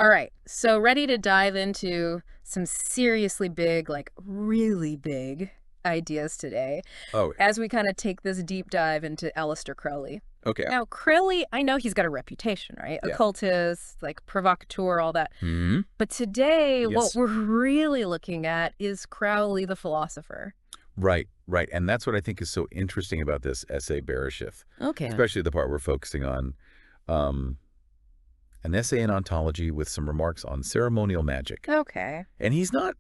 All right. So ready to dive into some seriously big, like really big ideas today Oh, as we kind of take this deep dive into Aleister Crowley. okay. Now, Crowley, I know he's got a reputation, right? Yeah. Occultist, like provocateur, all that. Hmm. But today, what Yes. we're really looking at is Crowley the philosopher. Right, right. And that's what I think is so interesting about this essay, Berashith, Okay. especially the part we're focusing on. Um, an essay in ontology with some remarks on ceremonial magic. Okay. And he's not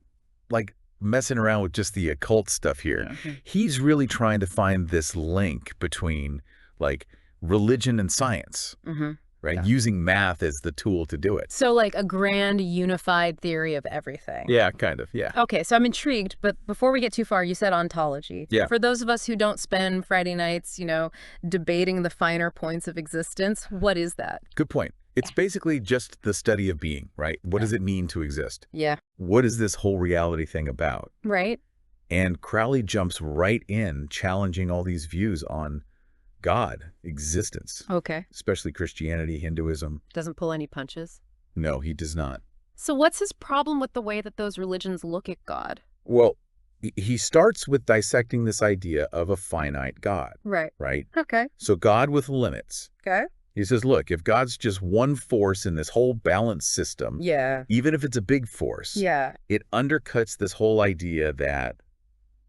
like messing around with just the occult stuff here. Mhm. He's really trying to find this link between like religion and science, Mm-hmm. right? Yeah. Using math as the tool to do it. So like a grand unified theory of everything. Yeah, kind of. Yeah. Okay, so I'm intrigued, but before we get too far, you said ontology. Yeah. For those of us who don't spend Friday nights, debating the finer points of existence, what is that? Good point. It's basically just the study of being, right? What does it mean to exist? Yeah. What is this whole reality thing about? Right? And Crowley jumps right in, challenging all these views on God, existence, Okay. especially Christianity, Hinduism. Doesn't pull any punches. No, he does not. So what's his problem with the way that those religions look at God? Well, he starts with dissecting this idea of a finite God, Right. right? Okay. So God with limits. Okay. He says, look, if God's just one force in this whole balanced system, Yeah. even if it's a big force, Yeah. it undercuts this whole idea that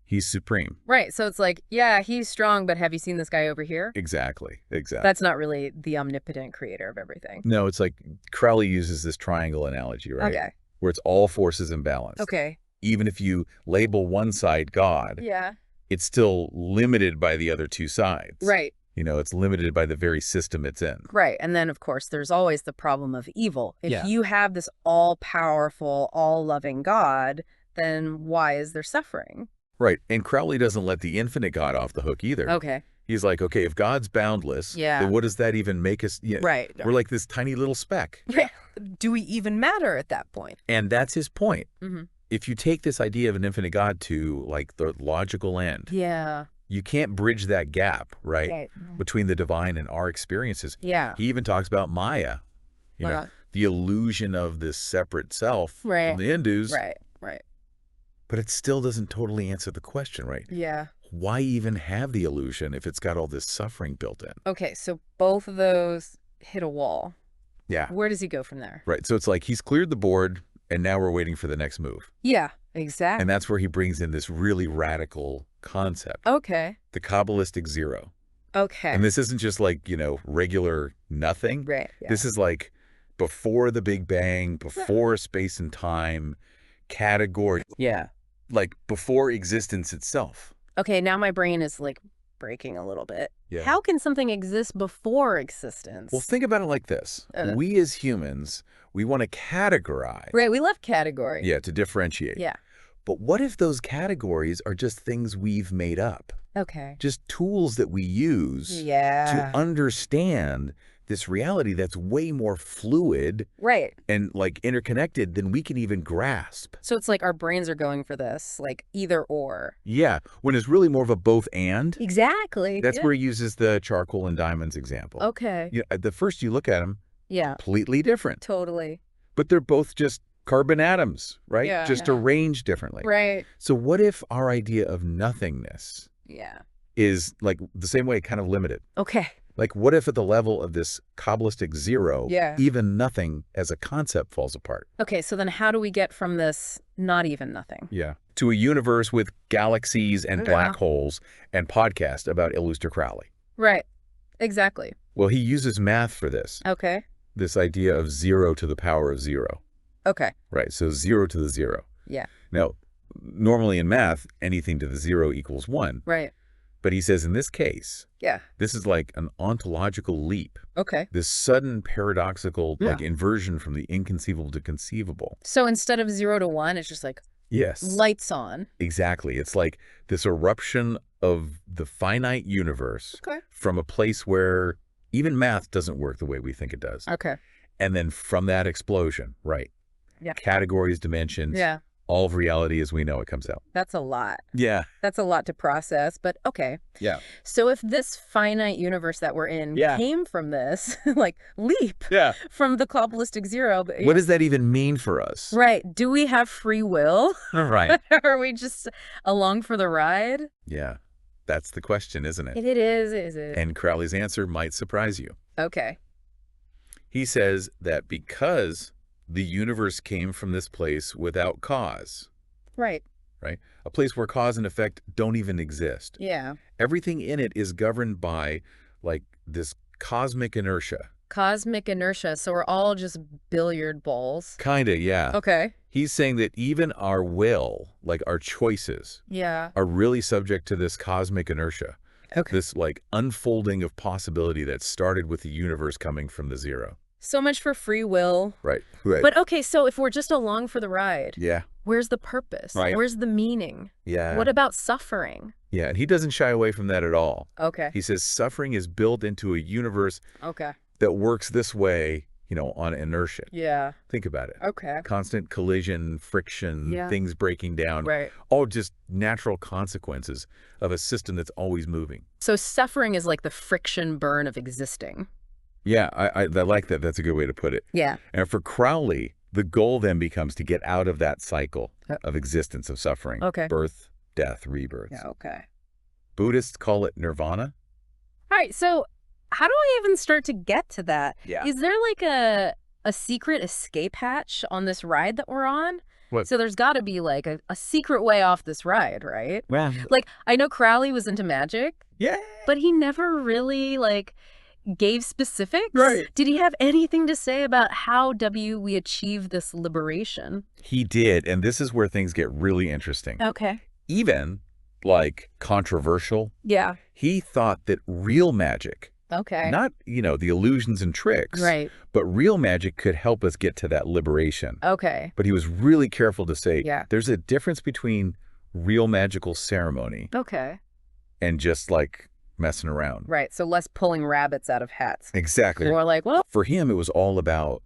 he's supreme. Right. So it's like, yeah, he's strong, but have you seen this guy over here? Exactly. Exactly. That's not really the omnipotent creator of everything. No, it's like Crowley uses this triangle analogy, right? Okay. Where it's all forces in balance. Okay. Even if you label one side God, Yeah. it's still limited by the other two sides. Right. It's limited by the very system it's in. Right. And then, of course, there's always the problem of evil. If Yeah. you have this all-powerful, all-loving God, then why is there suffering? Right. And Crowley doesn't let the infinite God off the hook either. Okay. He's like, okay, if God's boundless, Yeah. then what does that even make us? Right. We're like this tiny little speck. Do we even matter at that point? And that's his point. Mm-hmm. If you take this idea of an infinite God to like the logical end, Yeah. you can't bridge that gap, right? Right. Between the divine and our experiences. Yeah. He even talks about Maya, the illusion of this separate self Right. from the Hindus. Right. Right. But it still doesn't totally answer the question, right? Yeah. Why even have the illusion if it's got all this suffering built in? Okay. So both of those hit a wall. Yeah. Where does he go from there? Right. So it's like he's cleared the board and now we're waiting for the next move. Yeah. Exactly. And that's where he brings in this really radical concept, Okay. the Kabbalistic zero. Okay. And this isn't just like, regular nothing. Right. Yeah. This is like before the Big Bang, before space and time, category, Yeah. like before existence itself. Okay, now my brain is like breaking a little bit. Yeah. How can something exist before existence? Well, think about it like this. We as humans, we want to categorize. Right, we love category. Yeah, to differentiate. Yeah. But what if those categories are just things we've made up? Okay. Just tools that we use Yeah. to understand this reality that's way more fluid Right. and like interconnected than we can even grasp. So it's like our brains are going for this, like either or. Yeah, when it's really more of a both and. Exactly. That's Yeah. where he uses the charcoal and diamonds example. Okay. At the first you look at them, Yeah. completely different, Totally. but they're both just carbon atoms, right? Yeah. Just Yeah. arranged differently. Right. So what if our idea of nothingness Yeah. is like the same way, kind of limited? Okay. Like what if at the level of this Kabbalistic zero, Yeah. even nothing as a concept falls apart? Okay, so then how do we get from this not even nothing? Yeah. To a universe with galaxies and Yeah. black holes and podcast about Aleister Crowley. Right. Exactly. Well, he uses math for this. Okay. This idea of 0 to the power of 0. Okay. Right. So 0 to the 0. Yeah. Now, normally in math, anything to the 0 equals 1. Right. But he says in this case, Yeah. this is like an ontological leap. Okay. This sudden paradoxical Yeah. like inversion from the inconceivable to conceivable. So instead of 0 to 1, it's just like Yes. lights on. Exactly. It's like this eruption of the finite universe Okay. from a place where even math doesn't work the way we think it does. Okay. And then from that explosion, right? Yeah. Categories, dimensions, Yeah. All of reality as we know it comes out. That's a lot. Yeah. That's a lot to process, but okay. Yeah. So if this finite universe that we're in came from this, like, leap from the Kabbalistic zero. But, what does that even mean for us? Right. Do we have free will? Right. Or are we just along for the ride? Yeah. That's the question, isn't it? It is it? And Crowley's answer might surprise you. Okay. He says that because the universe came from this place without cause. Right. Right? A place where cause and effect don't even exist. Yeah. Everything in it is governed by, like, this cosmic inertia. Cosmic inertia. So we're all just billiard balls. Kinda, yeah. Okay. He's saying that even our will, like our choices, are really subject to this cosmic inertia. Okay. This, like, unfolding of possibility that started with the universe coming from the zero. So much for free will. Right. Right. But okay, so if we're just along for the ride, Yeah. where's the purpose? Right. Where's the meaning? Yeah. What about suffering? Yeah, and he doesn't shy away from that at all. Okay. He says suffering is built into a universe Okay. that works this way, you know, on inertia. Yeah. Think about it. Okay. Constant collision, friction, things breaking down. Right. All just natural consequences of a system that's always moving. So suffering is like the friction burn of existing. Yeah, I like that. That's a good way to put it. Yeah. And for Crowley, the goal then becomes to get out of that cycle of existence, of suffering. Okay. Birth, death, rebirth. Yeah, okay. Buddhists call it nirvana. All right, so how do I even start to get to that? Yeah. Is there like a secret escape hatch on this ride that we're on? What? So there's got to be like a secret way off this ride, right? Well, Like, I know Crowley was into magic, yeah. but he never really, like, gave specifics. Right. Did he have anything to say about how we achieve this liberation? He did, and this is where things get really interesting. Okay. Even, like, controversial. Yeah. He thought that real magic, Okay. not, you know, the illusions and tricks, Right. but real magic could help us get to that liberation. Okay. But he was really careful to say, Yeah. there's a difference between real magical ceremony Okay. and just, like, messing around. Right. So less pulling rabbits out of hats. Exactly. More like, well, For him, it was all about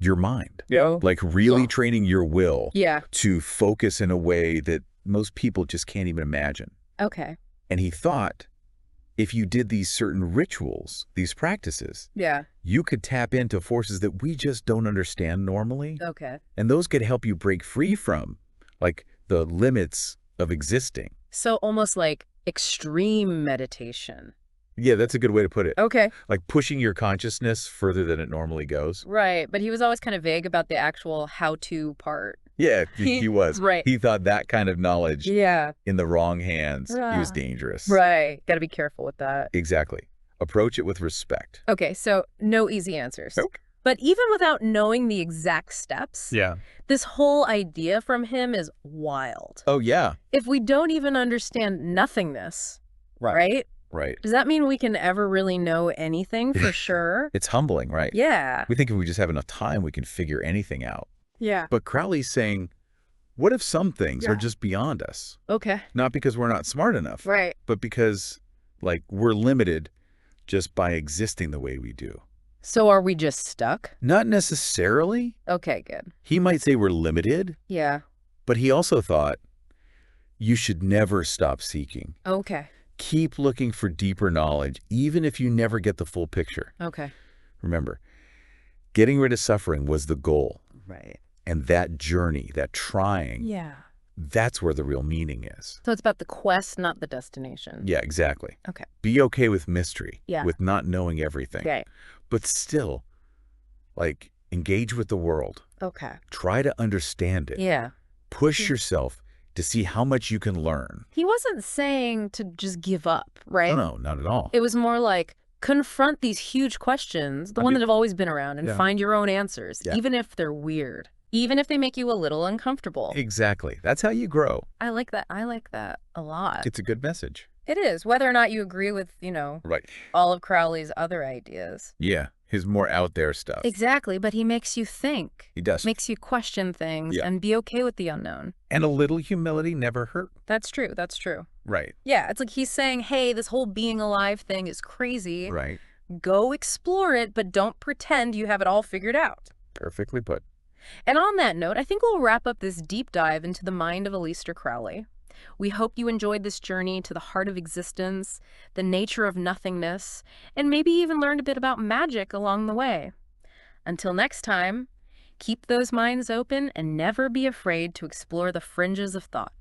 your mind. yeah. Like, really training your will Yeah. to focus in a way that most people just can't even imagine. Okay. And he thought if you did these certain rituals, these practices, Yeah. you could tap into forces that we just don't understand normally. Okay. And those could help you break free from, like, the limits of existing. So almost like extreme meditation. Yeah, that's a good way to put it. Okay. Like pushing your consciousness further than it normally goes. Right. But he was always kind of vague about the actual how-to part. Yeah, he was. Right. He thought that kind of knowledge Yeah. in the wrong hands, he was Ah. dangerous. Right. Got to be careful with that. Exactly. Approach it with respect. Okay. So no easy answers. Nope. But even without knowing the exact steps, Yeah. this whole idea from him is wild. Oh, yeah. If we don't even understand nothingness, right? Right. Does that mean we can ever really know anything for sure? It's humbling, right? Yeah. We think if we just have enough time, we can figure anything out. Yeah. But Crowley's saying, what if some things are just beyond us? Okay. Not because we're not smart enough, Right. but because, like, we're limited just by existing the way we do. So are we just stuck? Not necessarily. Okay, good. He might say we're limited, Yeah. but he also thought you should never stop seeking. Okay. Keep looking for deeper knowledge, even if you never get the full picture. Okay. Remember, getting rid of suffering was the goal. Right. And that journey, that trying, Yeah. that's where the real meaning is. So it's about the quest, not the destination. Yeah, exactly. Okay. Be okay with mystery, Yeah. with not knowing everything. Okay. But still, like, engage with the world. Okay. Try to understand it. Yeah. Push yourself to see how much you can learn. He wasn't saying to just give up, right? No, not at all. It was more like confront these huge questions, the one that have always been around, and Yeah. find your own answers, Yeah. even if they're weird, even if they make you a little uncomfortable. Exactly. That's how you grow. I like that. I like that a lot. It's a good message. It is, whether or not you agree with, Right. all of Crowley's other ideas. Yeah. His more out there stuff. Exactly, but he makes you think. He does. Makes you question things Yeah. and be okay with the unknown. And a little humility never hurt. That's true. That's true. Right. Yeah, it's like he's saying, hey, this whole being alive thing is crazy. Right. Go explore it, but don't pretend you have it all figured out. Perfectly put. And on that note, I think we'll wrap up this deep dive into the mind of Aleister Crowley. We hope you enjoyed this journey to the heart of existence, the nature of nothingness, and maybe even learned a bit about magic along the way. Until next time, keep those minds open and never be afraid to explore the fringes of thought.